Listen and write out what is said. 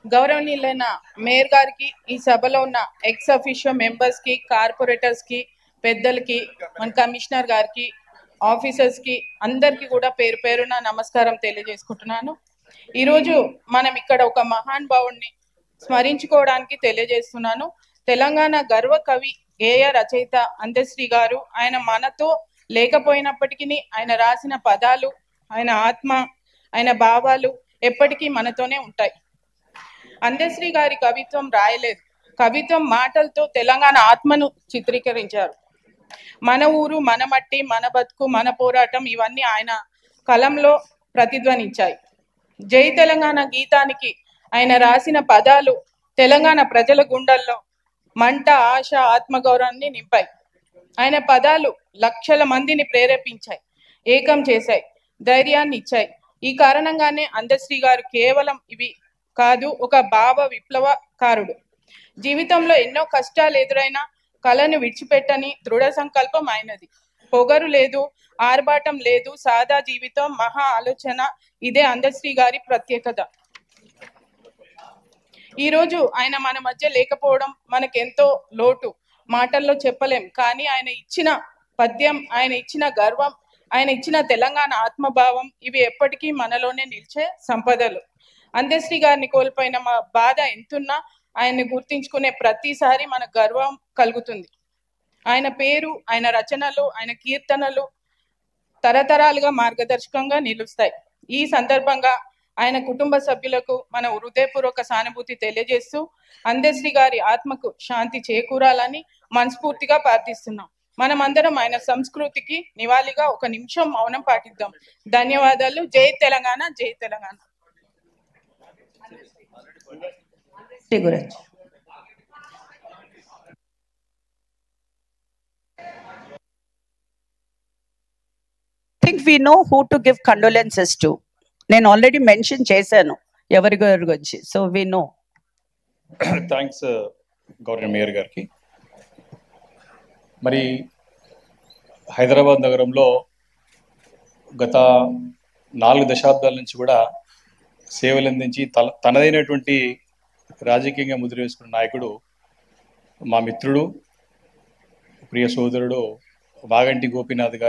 గౌరవనీయులైన మేయర్ గారికి, ఈ సభలో ఉన్న ఎక్స్ అఫీషియో మెంబర్స్కి, కార్పొరేటర్స్కి, పెద్దలకి, మన కమిషనర్ గారికి, ఆఫీసర్స్కి అందరికీ కూడా పేరు పేరున నమస్కారం తెలియజేసుకుంటున్నాను. ఈరోజు మనం ఇక్కడ ఒక మహానుభావుడిని స్మరించుకోవడానికి తెలియజేస్తున్నాను. తెలంగాణ గర్వ కవి, గేయ రచయిత అందశ్రీ గారు. ఆయన మనతో లేకపోయినప్పటికీ ఆయన రాసిన పదాలు, ఆయన ఆత్మ, ఆయన భావాలు ఎప్పటికీ మనతోనే ఉంటాయి. అందశ్రీ గారి కవిత్వం రాయలేదు, కవిత్వం మాటలతో తెలంగాణ ఆత్మను చిత్రీకరించారు. మన ఊరు, మన మట్టి, మన బతుకు, మన పోరాటం ఇవన్నీ ఆయన కలంలో ప్రతిధ్వనించాయి. జై తెలంగాణ గీతానికి ఆయన రాసిన పదాలు తెలంగాణ ప్రజల గుండెల్లో మంట, ఆశ, ఆత్మగౌరవాన్ని నింపాయి. ఆయన పదాలు లక్షల మందిని ప్రేరేపించాయి, ఏకం చేశాయి, ధైర్యాన్ని ఇచ్చాయి. ఈ కారణంగానే అందశ్రీ గారు కేవలం ఇవి కాదు, ఒక భావ విప్లవకారుడు. జీవితంలో ఎన్నో కష్టాలు ఎదురైనా కళను విడిచిపెట్టని దృఢ సంకల్పం ఆయనది. పొగరు లేదు, ఆర్భాటం లేదు, సాదా జీవితం, మహా ఆలోచన. ఇదే అందశ్రీ గారి ప్రత్యేకత. ఈరోజు ఆయన మన మధ్య లేకపోవడం మనకెంతో లోటు, మాటల్లో చెప్పలేం. కానీ ఆయన ఇచ్చిన పద్యం, ఆయన ఇచ్చిన గర్వం, ఆయన ఇచ్చిన తెలంగాణ ఆత్మభావం ఇవి ఎప్పటికీ మనలోనే నిలిచే సంపదలు. అందశ్రీ గారిని కోల్పోయిన మా బాధ ఎంతున్నా ఆయన్ని గుర్తించుకునే ప్రతిసారి మన గర్వం కలుగుతుంది. ఆయన పేరు, ఆయన రచనలు, ఆయన కీర్తనలు తరతరాలుగా మార్గదర్శకంగా నిలుస్తాయి. ఈ సందర్భంగా ఆయన కుటుంబ సభ్యులకు మన హృదయపూర్వక సానుభూతి తెలియజేస్తూ అందశ్రీ గారి ఆత్మకు శాంతి చేకూరాలని మనస్ఫూర్తిగా ప్రార్థిస్తున్నాం. మనమందరం ఆయన సంస్కృతికి నివాళిగా ఒక నిమిషం మౌనం పాటిద్దాం. ధన్యవాదాలు. జై తెలంగాణ, జై Telangana. I think we know who to give condolences to. నేను ఆల్రెడీ మెన్షన్ చేశాను ఎవరి గురించి, so we know. Thanks governor mayor గారికి. మరి హైదరాబాద్ నగరంలో గత 4 దశాబ్దాల నుంచి కూడా సేవలు అందించి తనదైనటువంటి రాజకీయంగా ముద్ర వేసుకున్న నాయకుడు మా మిత్రుడు, ప్రియ సోదరుడు మాగంటి గోపీనాథ్ గారు.